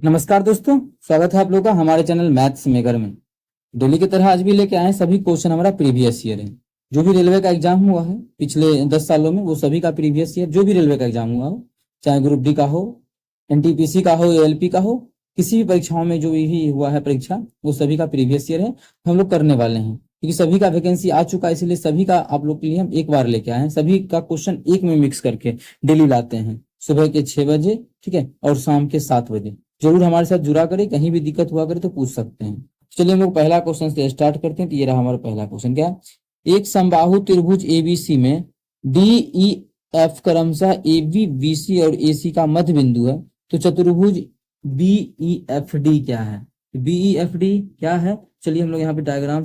नमस्कार दोस्तों, स्वागत है आप लोगों का हमारे चैनल मैथ्स मेकर में। डेली की तरह आज भी लेके आए हैं सभी क्वेश्चन हमारा प्रीवियस ईयर है। जो भी रेलवे का एग्जाम हुआ है पिछले 10 सालों में, वो सभी का प्रीवियस ईयर जो भी रेलवे का एग्जाम हुआ हो, चाहे ग्रुप डी का हो, एनटीपीसी का हो, एएलपी का हो, किसी भी परीक्षाओं में जो भी हुआ है परीक्षा, वो सभी का प्रीवियस ईयर है। हम लोग करने वाले हैं क्योंकि सभी का वैकेंसी आ चुका है, इसलिए सभी का आप लोग के लिए हम एक बार लेके आए हैं। सभी का क्वेश्चन एक में मिक्स करके डेली लाते हैं, सुबह के 6 बजे, ठीक है, और शाम के 7 बजे। जरूर हमारे साथ जुड़ा करें, कहीं भी दिक्कत हुआ करे तो पूछ सकते हैं। चलिए हम लोग पहला क्वेश्चन से स्टार्ट करते हैं। तो ये रहा हमारा पहला क्वेश्चन। क्या है? एक समबाहु त्रिभुज एबीसी में डी ई एफ क्रमशः ए बी बी सी और ए सी का मध्य बिंदु है, तो चतुर्भुज बी ई एफ डी क्या है? बी ई एफ डी क्या है? चलिए हम लोग यहाँ पे डायग्राम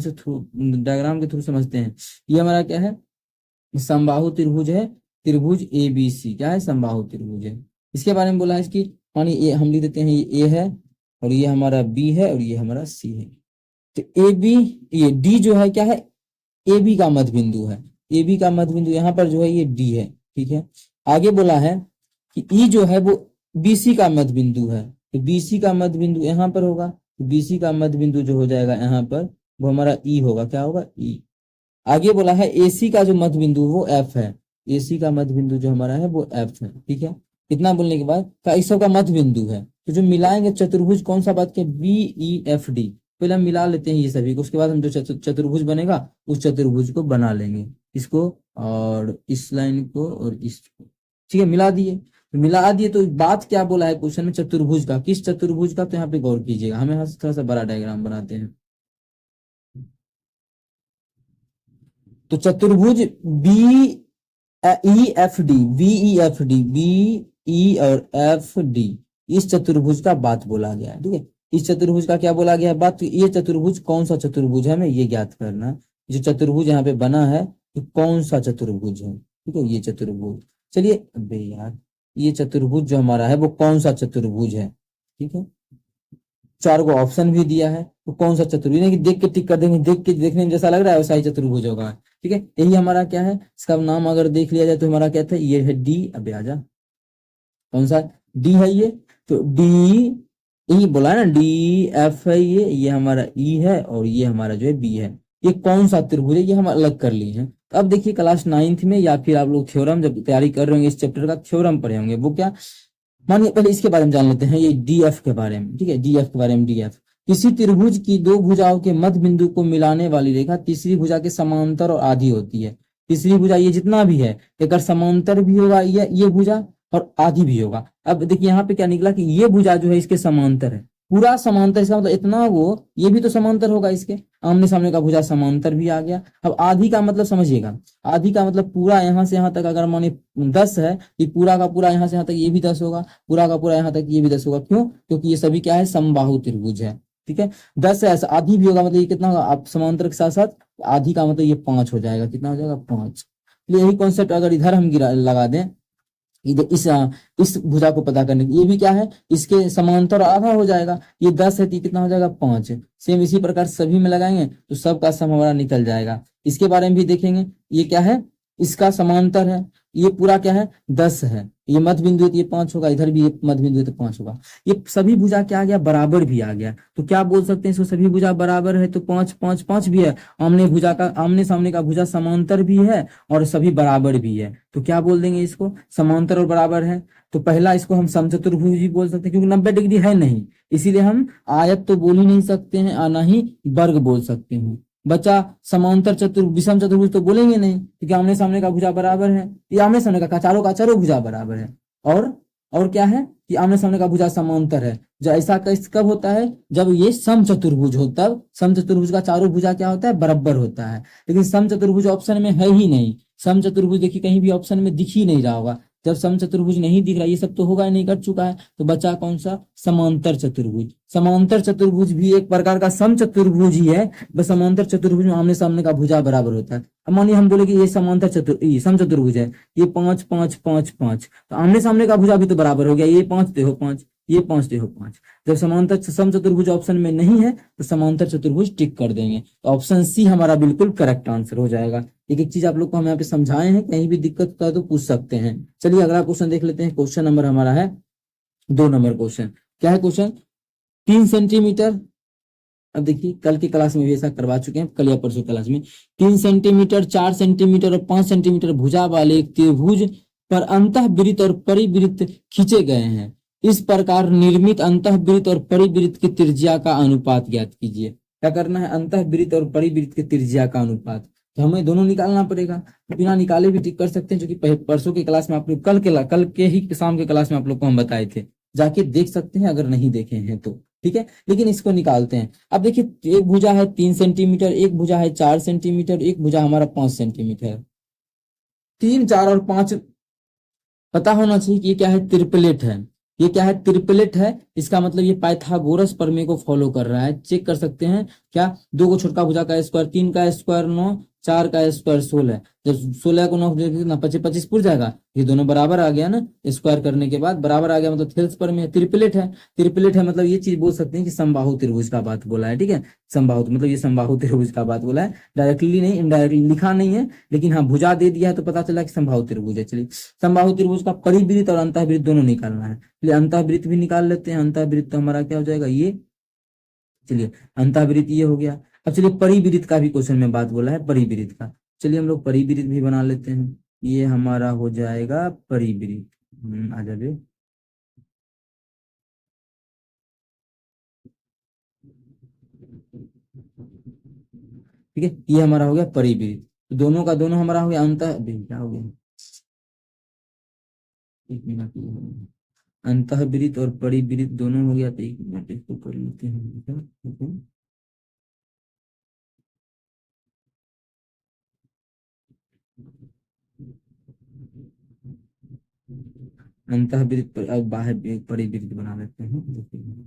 के थ्रू समझते हैं। ये हमारा क्या है? समबाहु त्रिभुज है, त्रिभुज ए बी सी क्या है? समबाहु त्रिभुज है। इसके बारे में बोला है इसकी, मानिए ये हम लिख देते हैं, ये ए है और ये हमारा बी है और ये हमारा सी है। तो ए बी, ये डी जो है क्या है? ए बी का मध्य बिंदु है। ए बी का मध्य बिंदु यहाँ पर जो है ये डी है, ठीक है। आगे बोला है कि ई जो है वो बी सी का मध्य बिंदु है, तो बी सी का मध्य बिंदु यहाँ पर होगा। तो बी सी का मध्य बिंदु जो हो जाएगा यहाँ पर, वो हमारा ई होगा। क्या होगा? ई। आगे बोला है एसी का जो मध्य बिंदु वो एफ है। एसी का मध्य बिंदु जो हमारा है वो एफ है, ठीक है। इतना बोलने के बाद का इस सब का मध्य बिंदु है, तो जो मिलाएंगे चतुर्भुज कौन सा बात के? B E F D. पहले हम मिला लेते हैं ये सभी को, उसके बाद हम जो चतुर्भुज बनेगा उस चतुर्भुज को बना लेंगे, इसको और इस लाइन को और इसको, ठीक है। मिला दिए, तो मिला दिए तो बात क्या बोला है क्वेश्चन में? चतुर्भुज का। किस चतुर्भुज का? तो यहाँ पे गौर कीजिएगा, हमें यहाँ से थोड़ा सा बड़ा डायग्राम बनाते हैं। तो चतुर्भुज B E F D, B E F D, B E और एफ डी, इस चतुर्भुज का बात बोला गया है, ठीक है। इस चतुर्भुज का क्या बोला गया है बात? तो ये चतुर्भुज कौन सा चतुर्भुज है, हमें ये ज्ञात करना है। जो चतुर्भुज यहाँ पे बना है तो कौन सा चतुर्भुज है, ठीक है, ये चतुर्भुज। चलिए अबे यार, ये चतुर्भुज जो हमारा है वो कौन सा चतुर्भुज है, ठीक है। 4 को ऑप्शन भी दिया है, तो कौन सा चतुर्भुज? नहीं कि देख के टिक कर देंगे, देख के देखने में जैसा लग रहा है वैसा ही चतुर्भुज होगा, ठीक है। यही हमारा क्या है, इसका नाम अगर देख लिया जाए तो हमारा क्या था? ये है डी। अबे आजा, कौन सा डी है ये? तो डी, यही बोला है ना, डी एफ है ये हमारा ई है और ये हमारा जो है बी है। ये कौन सा त्रिभुज है, ये हम अलग कर लिए हैं। तो अब देखिए क्लास 9th में या फिर आप लोग थ्योरम जब तैयारी कर रहे होंगे इस चैप्टर का, थ्योरम पढ़े होंगे, वो क्या? मानिए पहले इसके बारे में जान लेते हैं, ये डी एफ के बारे में, ठीक है। डी एफ के बारे में, डी एफ किसी त्रिभुज की दो भुजाओं के मध्य बिंदु को मिलाने वाली रेखा तीसरी भुजा के समांतर और आधी होती है। तीसरी भुजा ये जितना भी है एक समांतर भी होगा, ये भुजा, और आधी भी होगा। अब देखिए यहाँ पे क्या निकला कि ये भुजा जो है इसके समांतर है, पूरा समांतर। इसका मतलब इतना वो, ये भी तो समांतर होगा, इसके आमने सामने का भुजा समांतर भी आ गया। अब आधी का मतलब समझिएगा, आधी का मतलब पूरा यहाँ से यहाँ तक अगर माने 10 है, ये पूरा का पूरा यहाँ से यहाँ तक ये भी 10 होगा, पूरा का पूरा यहाँ तक ये भी 10 होगा। क्यों? क्योंकि ये सभी क्या है? समबाहु त्रिभुज है, ठीक है। 10 है, ऐसा आधी भी होगा, मतलब ये कितना होगा? आप समांतर के साथ साथ आधी का मतलब ये 5 हो जाएगा। कितना हो जाएगा? 5। यही कॉन्सेप्ट अगर इधर हम लगा दें, इधर इस भुजा को पता करने के, ये भी क्या है? इसके समांतर आधा हो जाएगा। ये 10 है तो कितना हो जाएगा? 5। सेम इसी प्रकार सभी में लगाएंगे तो सबका सम हमारा निकल जाएगा। इसके बारे में भी देखेंगे, ये क्या है? इसका समांतर है, ये पूरा क्या है? 10 है, ये मध्य बिंदु है तो ये 5 होगा, इधर भी ये मध्य बिंदु है तो 5 होगा। ये सभी भुजा क्या आ गया? बराबर भी आ गया। तो क्या बोल सकते हैं इसको? सभी भुजा बराबर है तो 5 5 5 भी है। आमने सामने का भुजा समांतर भी है और सभी बराबर भी है, तो क्या बोल देंगे इसको? समांतर और बराबर है। तो पहला इसको हम समचतुर्भुज भी बोल सकते हैं, क्योंकि 90 डिग्री है नहीं, इसीलिए हम आयत तो बोल ही नहीं सकते हैं और ना ही वर्ग बोल सकते हैं। बचा समांतर विषम चतुर्भुज तो बोलेंगे नहीं, क्योंकि आमने सामने का भुजा बराबर है। ये आमने सामने का चारों भुजा बराबर है। और क्या है कि आमने सामने का भुजा समांतर है। जो ऐसा कब होता है? जब ये समचतुर्भुज हो, तब समचतुर्भुज का चारों भुजा क्या होता है? बराबर होता है। लेकिन समचतुर्भुज ऑप्शन में है ही नहीं। समचतुर्भुज देखिए कहीं भी ऑप्शन में दिख ही नहीं रहा होगा। जब समचतुर्भुज नहीं दिख रहा, ये सब तो होगा ही नहीं, कर चुका है, तो बचा कौन सा? समांतर चतुर्भुज। समांतर चतुर्भुज भी एक प्रकार का समचतुर्भुज ही है, बस समांतर चतुर्भुज में आमने सामने का भुजा बराबर होता है। अब मानिए हम बोले कि ये समचतुर्भुज है, ये 5 5 5 5, तो आमने सामने का भुजा भी तो बराबर हो गया। ये 5 देखो 5, ये 5 देखो 5। जब समांतर समचतुर्भुज ऑप्शन में नहीं है तो समांतर चतुर्भुज टिक कर देंगे, तो ऑप्शन सी हमारा बिल्कुल करेक्ट आंसर हो जाएगा। एक एक चीज आप लोग को हम यहाँ पे समझाए हैं, कहीं भी दिक्कत होता है तो पूछ सकते हैं। चलिए अगला क्वेश्चन देख लेते हैं। क्वेश्चन नंबर हमारा है 2 नंबर क्वेश्चन। क्या है क्वेश्चन? 3 सेंटीमीटर। अब देखिए कल की क्लास में भी ऐसा करवा चुके हैं, कल या परसों क्लास में। 3 सेंटीमीटर, 4 सेंटीमीटर और 5 सेंटीमीटर भुजा वाले एक त्रिभुज पर अंतःवृत्त और परिवृत्त खींचे गए हैं। इस प्रकार निर्मित अंतःवृत्त और परिवृत्त की त्रिज्या का अनुपात ज्ञात कीजिए। क्या करना है? अंतःवृत्त और परिवृत्त की त्रिज्या का अनुपात। तो हमें दोनों निकालना पड़ेगा, बिना निकाले भी ठीक कर सकते हैं, जो कि परसों की क्लास में आप लोग कल के ही शाम के क्लास में आप लोग को हम बताए थे, जाके देख सकते हैं अगर नहीं देखे हैं तो। ठीक है, लेकिन इसको निकालते हैं। अब देखिए एक भुजा है 3 सेंटीमीटर, एक भुजा है 4 सेंटीमीटर, एक भुजा हमारा 5 सेंटीमीटर। 3, 4 और 5 पता होना चाहिए कि ये क्या है? ट्रिपलेट है। ये क्या है? ट्रिपलेट है। इसका मतलब ये पाइथागोरस प्रमेय को फॉलो कर रहा है। चेक कर सकते हैं क्या? 2 को छोटका भुजा का स्क्वायर, 3 का स्क्वायर 9, 4 का स्क्वायर 16। जब 16 को 9 कितना 25 25 पुर जाएगा। ये दोनों बराबर आ गया ना, स्क्वायर करने के बाद बराबर आ गया, मतलब थेल्स प्रमेय। ट्रिपलेट है। ट्रिपलेट है मतलब ये चीज बोल सकते हैं कि समबाहु त्रिभुज का बात बोला है। ठीक है, समबाहु मतलब ये समबाहु त्रिभुज का बात बोला है, डायरेक्टली नहीं, इनडायरेक्टली लिखा नहीं है, लेकिन हाँ भुजा दे दिया है तो पता चला कि समबाहु त्रिभुज है। चलिए समबाहु त्रिभुज का परिवृत्त और अंतःवृत्त दोनों निकालना है। चलिए अंतःवृत्त भी निकाल लेते हैं। अंतःवृत्त तो हमारा क्या हो जाएगा? ये। चलिए अंतःवृत्त ये हो गया। अब चलिए परिवृत्त का भी क्वेश्चन में बात बोला है, परिवृत्त का। चलिए हम लोग परिवृत्त भी बना लेते हैं। ये हमारा हो जाएगा परिवृत्त। आ जाए। ठीक है, ये हमारा हो गया परिवृत्त। तो दोनों का दोनों हमारा हो गया अंतः, क्या हो गया? एक मिनट, अंतःवृत्त और परिवृत्त दोनों हो गया। तो एक मिनट इसको कर लेते हैं। अंतःवृत्त और बाह्य परिवृत्त बना लेते हैं। देखिए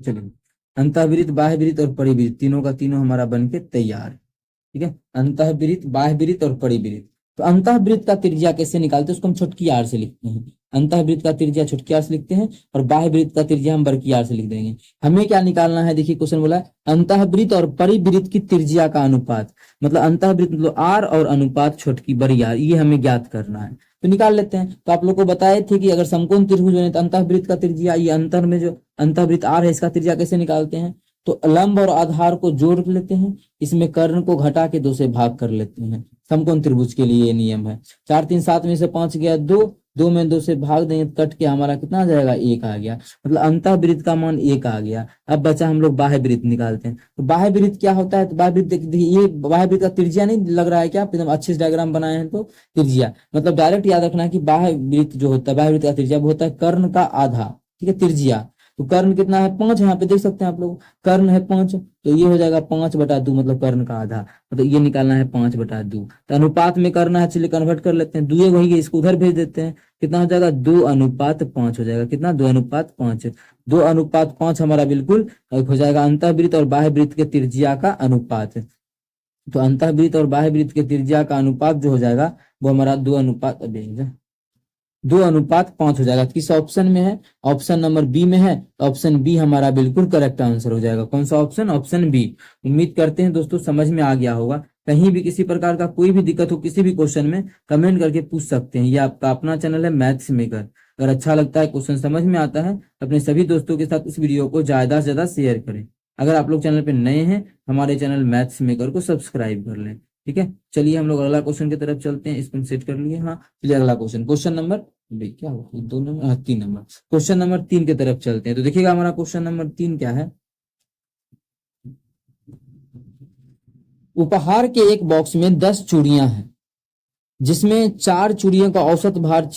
चलिए अंतःवृत्त, बाह्यवृत्त और परिवृत्त तीनों का तीनों हमारा बन के तैयार। ठीक है, अंतःवृत्त, बाह्यवृत्त और परिवृत्त। तो अंतःवृत्त का त्रिज्या कैसे निकालते हैं? उसको हम छोटकी आर से लिखते हैं। अंतःवृत्त का त्रिज्या छोटकी आर से लिखते हैं और बाह्यवृत्त का त्रिज्या हम बड़की आर से लिख देंगे। हमें क्या निकालना है? देखिए क्वेश्चन बोला है अंतःवृत्त और परिवृत्त की त्रिज्या का अनुपात। मतलब अंतःवृत्त मतलब आर और अनुपात छोटकी बड़ी आर, ये हमें ज्ञात करना है। तो निकाल लेते हैं। तो आप लोग को बताए थे कि अगर समकोण त्रिभुज बने तो अंतःवृत्त का त्रिज्या, ये अंतर में जो अंतःवृत्त आर है इसका त्रिज्या कैसे निकालते हैं? तो लंब और आधार को जोड़ लेते हैं, इसमें कर्ण को घटा के 2 से भाग कर लेते हैं। समकोण त्रिभुज के लिए ये नियम है। 4 3 7 में से 5 गया 2, 2 में 2 से भाग देंगे तो कट के हमारा कितना आ जाएगा? 1 आ गया। मतलब अंतःवृत्त का मान 1 आ गया। अब बचा हम लोग बाह्यवृत्त निकालते हैं। तो बाह्यवृत्त क्या होता है? तो बाह्यवृत्त देखिए, ये बाह्यवृत्त का त्रिज्या नहीं लग रहा है क्या? आप एकदम अच्छे से डायग्राम बनाए हैं तो त्रिज्या मतलब डायरेक्ट याद रखना है कि बाह्यवृत्त जो होता है, बाह्यवृत्त का त्रिज्या वो होता है कर्ण का आधा। ठीक है, त्रिज्या। तो कर्ण कितना है? 5। यहाँ पे देख सकते हैं आप लोग, कर्ण है 5, तो ये हो जाएगा 5/2, मतलब कर्ण का आधा। मतलब ये निकालना है 5/2। तो अनुपात में करना है, चलिए कन्वर्ट कर लेते हैं। 2 वही है, इसको उधर भेज देते हैं। कितना हो जाएगा? 2:5 हो जाएगा। कितना? 2:5। 2:5 हमारा बिल्कुल हो जाएगा अंतःवृत्त और बाह्यवृत्त के त्रिज्या का अनुपात। तो अंतःवृत्त और बाह्यवृत्त के त्रिज्या का अनुपात जो हो जाएगा वो हमारा 2:5 हो जाएगा। किस ऑप्शन में है? ऑप्शन नंबर बी में है। ऑप्शन बी हमारा बिल्कुल करेक्ट आंसर हो जाएगा। कौन सा ऑप्शन? Option B. उम्मीद करते हैं दोस्तों समझ में आ गया होगा। कहीं भी किसी प्रकार का कोई भी दिक्कत हो किसी भी क्वेश्चन में, कमेंट करके पूछ सकते हैं। ये आपका अपना चैनल है मैथ्स मेकर। अगर अच्छा लगता है, क्वेश्चन समझ में आता है, अपने सभी दोस्तों के साथ इस वीडियो को ज्यादा से ज्यादा शेयर करें। अगर आप लोग चैनल पे नए हैं, हमारे चैनल मैथ्स मेकर को सब्सक्राइब कर लें। ठीक है, चलिए हम लोग अगला क्वेश्चन की तरफ चलते हैं। इसको सेट कर लिए। हाँ चलिए अगला क्वेश्चन, क्वेश्चन नंबर क्या हो 2 नंबर, 3 नंबर, क्वेश्चन नंबर 3 की तरफ चलते हैं। तो देखिएगा हमारा क्वेश्चन नंबर 3 क्या है। उपहार के एक बॉक्स में 10 चूड़ियां हैं, जिसमें 4 चूड़ियों का औसत भार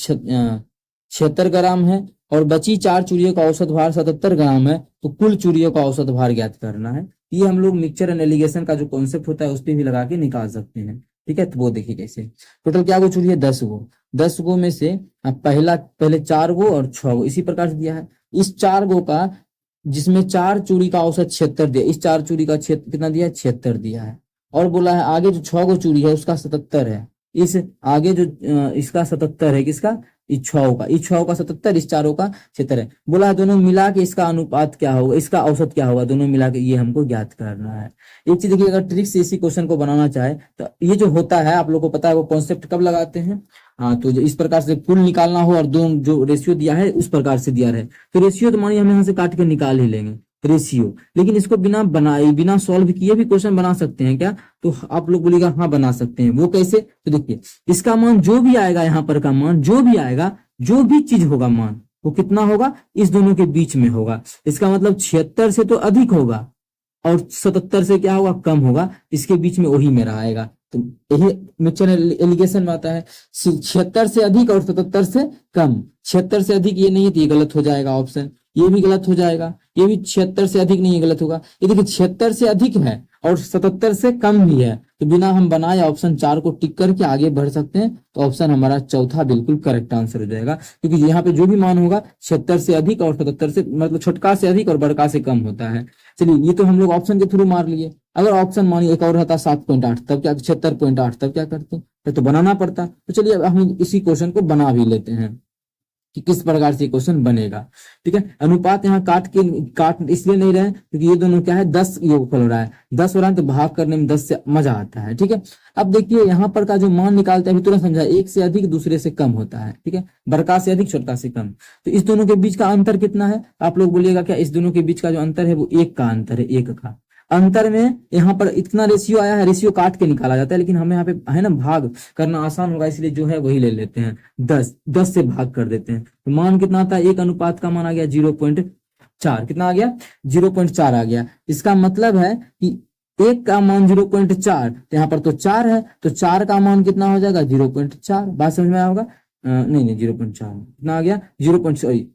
76 ग्राम है और बची 4 चूड़ियों का औसत भार 77 ग्राम है। तो कुल चूड़ियों का औसत भार ज्ञात करना है। ये हम लोग मिक्सचर एंड एलिगेशन का जो कॉन्सेप्ट होता है उस पर भी लगा के निकाल सकते हैं। ठीक है, तो वो देखिए कैसे। टोटल क्या गो चूड़ी है? 10 गो। 10 गो में से पहले 4 गो और 6 गो इसी प्रकार से दिया है। इस 4 गो का, जिसमें 4 चूड़ी का औसत 76 दिया, इस 4 चूड़ी का कितना दिया है? 76 दिया है। और बोला है आगे जो 6 गो चूड़ी है उसका 77 है। इस आगे जो इसका 77 है, किसका? इच्छाओं का, इच्छाओं का 77, इस चारों का 76 है। बोला है दोनों मिला के इसका अनुपात क्या होगा, इसका औसत क्या होगा, दोनों मिला के ये हमको ज्ञात करना है। एक चीज देखिए, अगर ट्रिक से इसी क्वेश्चन को बनाना चाहे तो ये जो होता है आप लोग को पता है वो कॉन्सेप्ट कब लगाते हैं। हाँ, तो इस प्रकार से कुल निकालना हो और दो जो रेशियो दिया है उस प्रकार से दिया है, तो रेशियो तो मानिए हम यहाँ से काट के निकाल ही लेंगे रेशियो, लेकिन इसको बिना बनाए बिना सॉल्व किए भी क्वेश्चन बना सकते हैं क्या, तो आप लोग बोलिएगा हाँ बना सकते हैं। वो कैसे, तो देखिए इसका मान जो भी आएगा, यहाँ पर का मान जो भी आएगा, जो भी चीज होगा मान वो कितना होगा, इस दोनों के बीच में होगा। इसका मतलब 76 से तो अधिक होगा और 77 से क्या होगा, कम होगा, इसके बीच में वही मेरा आएगा। तो यही मिक्सचर एलिगेशन में आता है, 76 से अधिक और 77 से कम। 76 से अधिक ये नहीं है तो ये गलत हो जाएगा ऑप्शन, ये भी गलत हो जाएगा, ये भी 76 से अधिक नहीं है, गलत होगा। ये देखिए 76 से अधिक है और 77 से कम भी है, तो बिना हम बनाए ऑप्शन 4 को टिक करके आगे बढ़ सकते हैं। तो ऑप्शन हमारा चौथा बिल्कुल करेक्ट आंसर हो जाएगा, क्योंकि यहाँ पे जो भी मान होगा 76 से अधिक और 77 से, मतलब छोटका से अधिक और बड़का से कम होता है। चलिए ये तो हम लोग ऑप्शन के थ्रू मार लिए। अगर ऑप्शन मानिए एक और रहता 7.8, तब क्या, 76.8, तब क्या करते, तो बनाना पड़ता। तो चलिए अब हम इसी क्वेश्चन को बना भी लेते हैं कि किस प्रकार से क्वेश्चन बनेगा। ठीक है, अनुपात यहाँ काट इसलिए नहीं रहे क्योंकि ये दोनों क्या है, 10 योगफल हो रहा है, 10 हो रहा है तो भाग करने में 10 से मजा आता है। ठीक है, अब देखिए यहाँ पर का जो मान निकालते हैं अभी तुरंत समझा, एक से अधिक दूसरे से कम होता है। ठीक है, बड़का से अधिक छोटका से कम, तो इस दोनों के बीच का अंतर कितना है, आप लोग बोलिएगा क्या, इस दोनों के बीच का जो अंतर है वो 1 का अंतर है, 1 का अंतर में यहाँ पर इतना रेशियो आया है, रेशियो काट के निकाला जाता है, लेकिन हमें यहाँ पे है ना भाग करना आसान होगा, इसलिए जो है वही ले लेते हैं, 10 से भाग कर देते हैं। तो मान कितना आता है, एक अनुपात का मान आ गया 0.4, कितना आ गया 0.4 आ गया। इसका मतलब है कि एक का मान 0.4, तो यहाँ पर तो 4 है, तो 4 का मान कितना हो जाएगा 0.4। बात समझ में आया होगा, नहीं 0.4 कितना आ गया 0.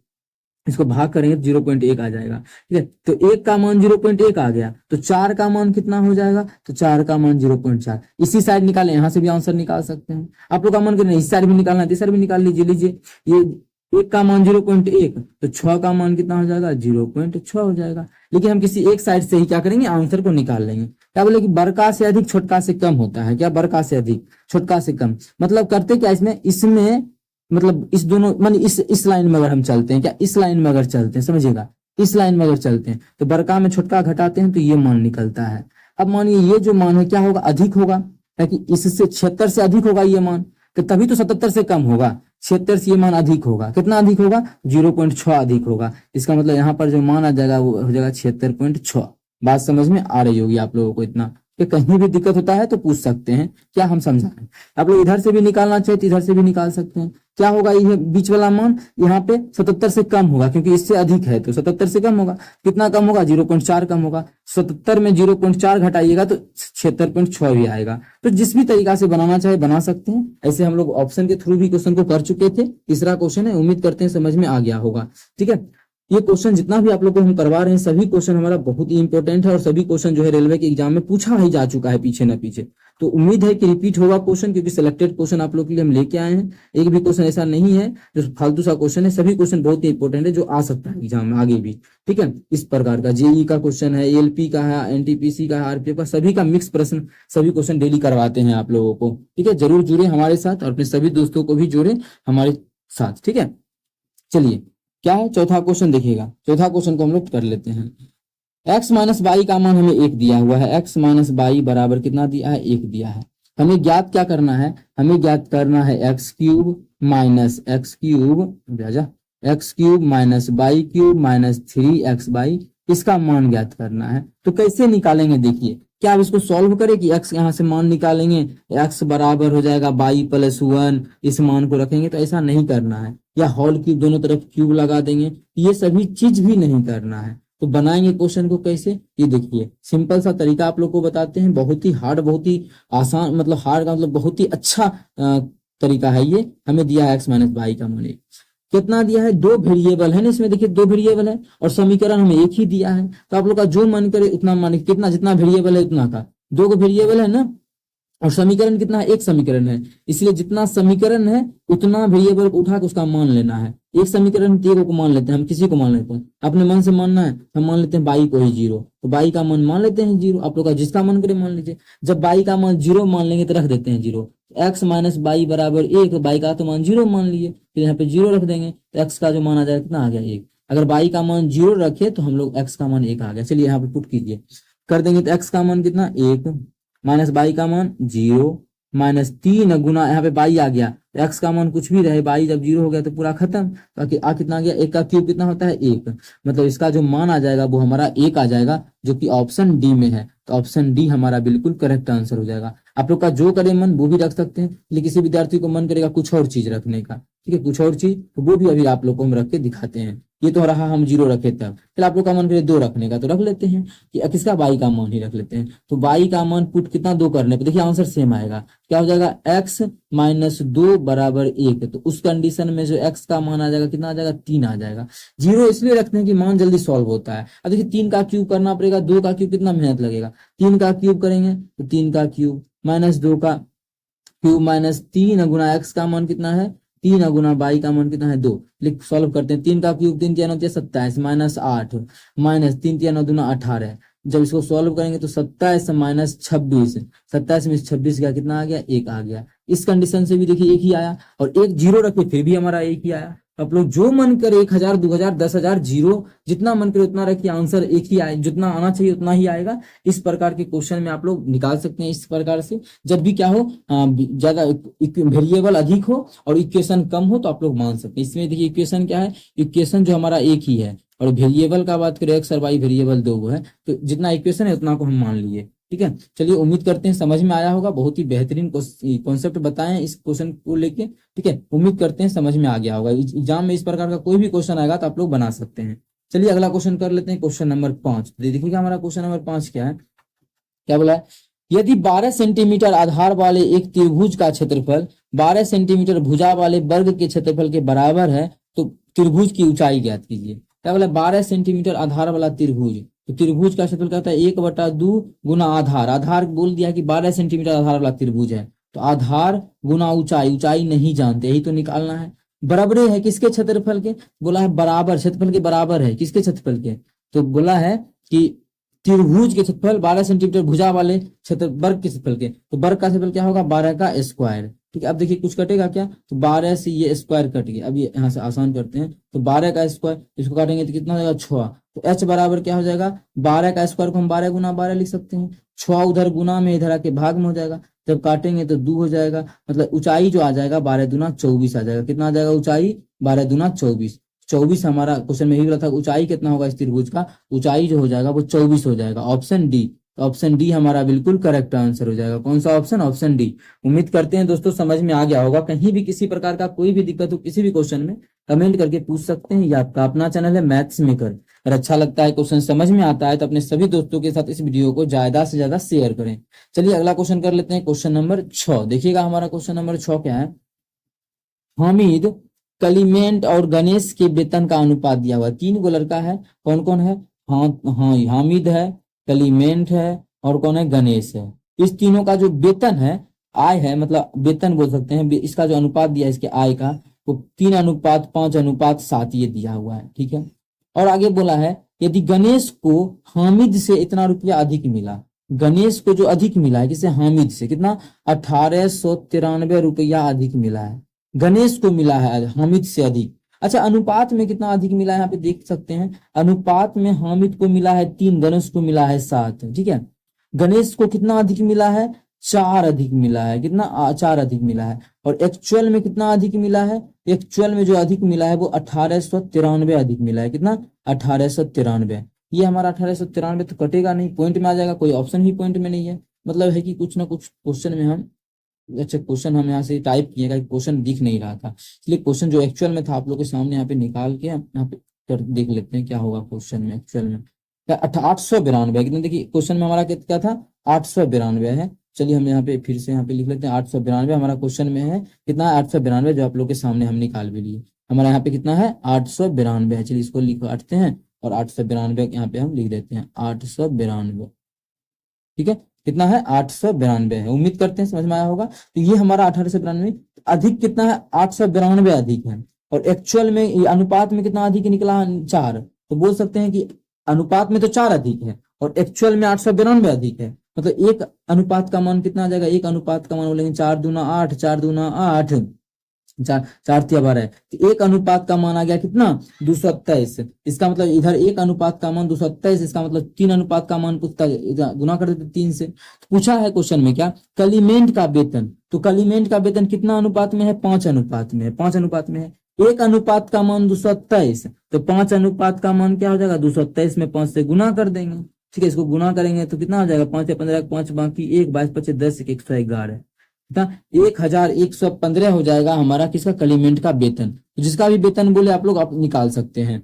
इसको भाग करेंगे तो 0.1 आ जाएगा। ठीक है, तो 1 का मान 0.1 आ गया, तो 4 का मान कितना हो जाएगा, तो 4 का मान 0.4। इसी साइड निकालें, यहाँ से भी आंसर निकाल सकते हैं। आप लोग का मन करें इस साइड भी निकालना है, इस साइड भी निकाल लीजिए। ये 1 का मान 0.1, तो 6 का मान कितना हो जाएगा 0.6 हो जाएगा। लेकिन हम किसी एक साइड से ही क्या करेंगे, आंसर को निकाल लेंगे। क्या बोले कि बड़का से अधिक छोटका से कम होता है, क्या बड़का से अधिक छोटका से कम, मतलब करते क्या इसमें मतलब इस दोनों मान इस लाइन में अगर हम चलते हैं, क्या इस लाइन में अगर चलते हैं, समझिएगा इस लाइन में अगर चलते हैं तो बड़का में छोटका घटाते हैं तो ये मान निकलता है। अब मानिए ये जो मान है क्या होगा, अधिक होगा, ताकि इससे 76 से अधिक होगा ये मान, तो तभी तो 77 से कम होगा, 76 से ये मान अधिक होगा, कितना अधिक होगा 0.6 अधिक होगा। इसका मतलब यहाँ पर जो मान आ जाएगा वो हो जाएगा 76.6। बात समझ में आ रही होगी आप लोगों को इतना, कि कहीं भी दिक्कत होता है तो पूछ सकते हैं, क्या हम समझाएं। आप लोग इधर से भी निकालना चाहे तो इधर से भी निकाल सकते हैं। क्या होगा, ये बीच वाला मान यहाँ पे 77 से कम होगा, क्योंकि इससे अधिक है तो 77 से कम होगा, कितना कम होगा 0.4 कम होगा। 77 में 0.4 घटाइएगा तो 76.6 भी आएगा। तो जिस भी तरीका से बनाना चाहे बना सकते हैं। ऐसे हम लोग ऑप्शन के थ्रू भी क्वेश्चन को कर चुके थे। तीसरा क्वेश्चन है, उम्मीद करते हैं समझ में आ गया होगा। ठीक है, ये क्वेश्चन जितना भी आप लोग को हम करवा रहे हैं सभी क्वेश्चन हमारा बहुत ही इंपॉर्टेंट है और सभी क्वेश्चन जो है रेलवे के एग्जाम में पूछा ही जा चुका है पीछे न पीछे। तो उम्मीद है कि रिपीट होगा क्वेश्चन, क्योंकि सिलेक्टेड क्वेश्चन आप लोग के लिए हम लेके आए हैं। एक भी क्वेश्चन ऐसा नहीं है जो फालतू सा क्वेश्चन है, सभी क्वेश्चन बहुत ही इंपॉर्टेंट है जो आ सकता है एग्जाम में आगे भी। ठीक है, इस प्रकार का जेई का क्वेश्चन है, एलपी का है, एनटीपीसी का है, आरपीएफ का, सभी का मिक्स प्रश्न, सभी क्वेश्चन डेली करवाते हैं आप लोगों को। ठीक है, जरूर जुड़े हमारे साथ और अपने सभी दोस्तों को भी जोड़े हमारे साथ। ठीक है, चलिए क्या है चौथा क्वेश्चन देखिएगा। चौथा क्वेश्चन को हम लोग कर लेते हैं। x माइनस बाई का मान हमें 1 दिया हुआ है, x माइनस बाई बराबर कितना दिया है 1 दिया है। हमें ज्ञात क्या करना है, हमें ज्ञात करना है x cube minus by cube minus 3x/, इसका मान ज्ञात करना है। तो कैसे निकालेंगे देखिए, क्या आप इसको सॉल्व करें कि x यहाँ से मान निकालेंगे, x बराबर हो जाएगा बाई प्लस 1, इस मान को रखेंगे, तो ऐसा नहीं करना है। या होल क्यूब दोनों तरफ क्यूब लगा देंगे, ये सभी चीज भी नहीं करना है। तो बनाएंगे क्वेश्चन को कैसे, ये देखिए सिंपल सा तरीका आप लोग को बताते हैं। बहुत ही हार्ड, बहुत ही आसान, मतलब हार्ड का मतलब बहुत ही अच्छा तरीका है ये। हमें दिया है x माइनस बाई का मान कितना दिया है, 2 वेरिएबल है ना इसमें, देखिए 2 वेरिएबल है और समीकरण हमें एक ही दिया है। तो आप लोग का जो मन करे उतना मान, कितना जितना वेरिएबल है उतना का, 2 वेरिएबल है ना, और समीकरण कितना है, एक समीकरण है, इसलिए जितना समीकरण है उतना वेरिएबल को उठा के उसका मान लेना है। एक समीकरण एक को मान लेते हैं, हम किसी को मान लेते हैं, अपने मन से मानना है, हम मान लेते हैं बाई को ही 0, तो बाई का मान मान लेते हैं 0। आप लोग का जिसका मन करे मान लीजिए। जब बाई का मान 0 मान लेंगे तो रख देते हैं 0, एक्स माइनस बाई बराबर 1, बाई का तो मान 0 मान लिए, फिर यहाँ पे 0 रख देंगे तो एक्स का जो मान आ जाएगा कितना आ गया 1। अगर बाई का मान 0 रखे तो हम लोग एक्स का मान 1 आ गया। चलिए यहाँ पे पुट कीजिए, कर देंगे तो एक्स का मान कितना 1 माइनस बाई का मान 0 माइनस 3 गुना यहाँ पे बाई आ गया, तो एक्स का मान कुछ भी रहे, बाई जब 0 हो गया तो पूरा खत्म। तो आ कितना आ गया, 1 का क्यूब कितना होता है 1, मतलब इसका जो मान आ जाएगा वो हमारा 1 आ जाएगा, जो कि ऑप्शन डी में है। तो ऑप्शन डी हमारा बिल्कुल करेक्ट आंसर हो जाएगा। आप लोग का जो करे मन वो भी रख सकते हैं, लेकिन किसी विद्यार्थी को मन करेगा कुछ और चीज रखने का, ठीक है, कुछ और चीज, तो वो भी अभी आप लोग को हम रख के दिखाते हैं। ये तो रहा हम 0 रखे तब, फिर आप लोग का मन करे 2 रखने का तो रख लेते हैं, कि किसका बाई का मान ही रख लेते हैं। तो बाई का मान पुट कितना 2 करने पर देखिए आंसर सेम आएगा, क्या हो जाएगा x माइनस 2 बराबर 1। तो उस कंडीशन में जो x का मान आ जाएगा कितना आ जाएगा 3 आ जाएगा। 0 इसलिए रखते हैं कि मान जल्दी सॉल्व होता है। अब देखिए 3 का क्यूब करना पड़ेगा, 2 का क्यूब कितना मेहनत लगेगा, 3 का क्यूब करेंगे तो 3 का क्यूब माइनस 2 का क्यूब माइनस 3 गुना x का मान कितना है 3 गुना बाई का मान कितना है 2। लिख सॉल्व करते हैं, 3 का क्यूब 3 3 9 27 माइनस 8 माइनस 3 3 9 दूना 18। जब इसको सॉल्व करेंगे तो 27 माइनस 26, 27 में 26 का कितना आ गया 1 आ गया। इस कंडीशन से भी देखिए 1 ही आया, और 1 0 रखे फिर भी हमारा 1 ही आया। आप लोग जो मन करे 1000 2000 10,000 0 जितना मन करे उतना रखिए, आंसर 1 ही आए, जितना आना चाहिए उतना ही आएगा। इस प्रकार के क्वेश्चन में आप लोग निकाल सकते हैं। इस प्रकार से जब भी क्या हो ज्यादा वेरिएबल अधिक हो और इक्वेशन कम हो तो आप लोग मान सकते हैं। इसमें देखिए इक्वेशन क्या है, इक्वेशन जो हमारा 1 ही है, और वेरिएबल का बात करें एक्स और वाई वेरिएबल 2 है, तो जितना इक्वेशन है उतना को हम मान लिए। ठीक है, चलिए उम्मीद करते हैं समझ में आया होगा। बहुत ही बेहतरीन कॉन्सेप्ट बताए हैं इस क्वेश्चन को लेके। ठीक है, उम्मीद करते हैं समझ में आ गया होगा। एग्जाम में इस प्रकार का कोई भी क्वेश्चन आएगा तो आप लोग बना सकते हैं। चलिए अगला क्वेश्चन कर लेते हैं, क्वेश्चन नंबर 5। देखिएगा हमारा क्वेश्चन नंबर 5 क्या है, क्या बोला है, यदि 12 सेंटीमीटर आधार वाले एक त्रिभुज का क्षेत्रफल 12 सेंटीमीटर भुजा वाले वर्ग के क्षेत्रफल के बराबर है तो त्रिभुज की ऊंचाई ज्ञात कीजिए। क्या बोला, 12 सेंटीमीटर आधार वाला त्रिभुज, तो त्रिभुज का क्षेत्रफल क्या होता है 1/2 गुना आधार, आधार बोल दिया कि 12 सेंटीमीटर आधार वाला त्रिभुज है, तो आधार गुना ऊंचाई, ऊंचाई नहीं जानते, यही तो निकालना है। बराबर है किसके क्षेत्रफल के, बोला है बराबर, क्षेत्रफल के बराबर है किसके क्षेत्रफल के, तो बोला है कि त्रिभुज के क्षेत्रफल 12 सेंटीमीटर भुजा वाले क्षेत्र वर्ग के क्षेत्रफल के, तो वर्ग का क्षेत्रफल क्या होगा 12 का स्क्वायर। ठीक है, अब देखिए कुछ कटेगा क्या, तो 12 से ये स्क्वायर कट गया। अब ये यहाँ से आसान करते हैं, तो 12 का स्क्वायर इसको काटेंगे तो कितना हो जाएगा 6, तो h बराबर क्या हो जाएगा 12 का स्क्वायर को हम 12 गुना 12 लिख सकते हैं, 6 उधर गुना में इधर आके भाग में हो जाएगा, जब काटेंगे तो 2 हो जाएगा, मतलब ऊंचाई जो आ जाएगा 12 दूना 24 आ जाएगा। कितना आ जाएगा ऊंचाई 12 दूना 24, 24 हमारा क्वेश्चन में यही बोला था ऊंचाई कितना होगा इस त्रिभुज का, ऊंचाई जो हो जाएगा वो 24 हो जाएगा, ऑप्शन डी। तो ऑप्शन डी हमारा बिल्कुल करेक्ट आंसर हो जाएगा। कौन सा ऑप्शन, ऑप्शन डी। उम्मीद करते हैं दोस्तों समझ में आ गया होगा। कहीं भी किसी प्रकार का कोई भी दिक्कत हो किसी भी क्वेश्चन में कमेंट करके पूछ सकते हैं। या आपका अपना चैनल है मैथ्स मेकर, अगर अच्छा लगता है क्वेश्चन समझ में आता है तो अपने सभी दोस्तों के साथ इस वीडियो को ज्यादा से ज्यादा शेयर करें। चलिए अगला क्वेश्चन कर लेते हैं, क्वेश्चन नंबर 6। देखिएगा हमारा क्वेश्चन नंबर 6 क्या है, हामिद, कलीमेंट और गणेश के वेतन का अनुपात दिया हुआ। 3 गो लड़का है, कौन कौन है, हाँ हामिद है, कलीमेंट है और कौन है गणेश है। इस तीनों का जो वेतन है, आय है, मतलब वेतन बोल सकते हैं, इसका जो अनुपात दिया है इसके आय का वो 3:5:7 ये दिया हुआ है। ठीक है, और आगे बोला है यदि गणेश को हामिद से इतना रुपया अधिक मिला, गणेश को जो अधिक मिला है किसे, हामिद से, कितना 1893 रुपया अधिक मिला है, गणेश को मिला है हामिद से अधिक। अच्छा अनुपात में कितना अधिक मिला है यहाँ पे देख सकते हैं, अनुपात में हामिद को मिला है 3, गणेश को मिला है 7। ठीक है, गणेश को कितना अधिक मिला है 4 अधिक मिला है, कितना 4 अधिक मिला है, और एक्चुअल में कितना अधिक मिला है, एक्चुअल में जो अधिक मिला है वो 1893 अधिक मिला है, कितना 1893। ये हमारा 1893 तो कटेगा नहीं, पॉइंट में आ जाएगा, कोई ऑप्शन ही पॉइंट में नहीं है। मतलब है कि कुछ ना कुछ क्वेश्चन में हम, अच्छा क्वेश्चन हम यहाँ से टाइप किएगा, क्वेश्चन दिख नहीं रहा था, इसलिए क्वेश्चन जो एक्चुअल में था आप लोग के सामने यहाँ पे निकाल के हम यहाँ पे कर देख लेते हैं क्या होगा क्वेश्चन में। एक्चुअल में 892 कितना, देखिए क्वेश्चन में हमारा क्या था 892 है। चलिए हम यहाँ पे फिर से यहाँ पे लिख लेते हैं 892 हमारा क्वेश्चन में है, कितना 892 जो आप लोग के सामने हम निकाल भी लिए। हमारा यहाँ पे कितना है 892 है। चलिए इसको काटते हैं और 892 यहाँ पे हम लिख देते हैं 892। ठीक है, कितना है 892 है। उम्मीद करते हैं समझ में आया होगा। तो ये हमारा 1892 अधिक कितना है 892 अधिक है, और एक्चुअल में ये अनुपात में कितना अधिक निकला 4, तो बोल सकते हैं कि अनुपात में तो 4 अधिक है और एक्चुअल में 892 अधिक है, मतलब एक अनुपात का मान कितना आ जाएगा, एक अनुपात का मान बोलेंगे 4×8, 4×8, चार, 4×12 है, तो एक अनुपात का मान आ गया कितना, 227। इसका मतलब इधर एक अनुपात का मान 227, इसका मतलब 3 अनुपात का मान पूछता है, इधर गुना कर देते 3 से। तो पूछा है क्वेश्चन में क्या, कलीमेंट का वेतन, तो कलीमेंट का वेतन कितना अनुपात में है, 5 अनुपात में है, 5 अनुपात में है। एक अनुपात का मान 227, तो 5 अनुपात का मान क्या हो जाएगा, 227 में 5 से गुना कर देंगे। ठीक है, इसको गुना करेंगे तो कितना हो जाएगा, 5 या 15, 5 बाकी 1, 22, 25, 10, 111, 1115 हो जाएगा हमारा किसका, कलीमेंट का वेतन। तो जिसका भी वेतन बोले आप लोग आप निकाल सकते हैं।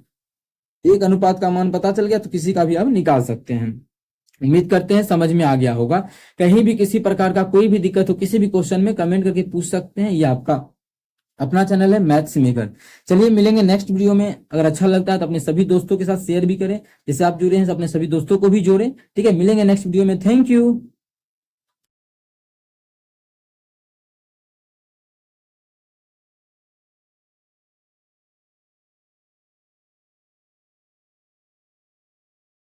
एक अनुपात का मान पता चल गया तो किसी का भी आप निकाल सकते हैं। उम्मीद करते हैं समझ में आ गया होगा। कहीं भी किसी प्रकार का कोई भी दिक्कत हो किसी भी क्वेश्चन में कमेंट करके पूछ सकते हैं। ये आपका अपना चैनल है मैथ्स मेकर। चलिए मिलेंगे नेक्स्ट वीडियो में। अगर अच्छा लगता है तो अपने सभी दोस्तों के साथ शेयर भी करें, जैसे आप जुड़े हैं अपने सभी दोस्तों को भी जोड़ें। ठीक है, मिलेंगे नेक्स्ट वीडियो में। Thank you.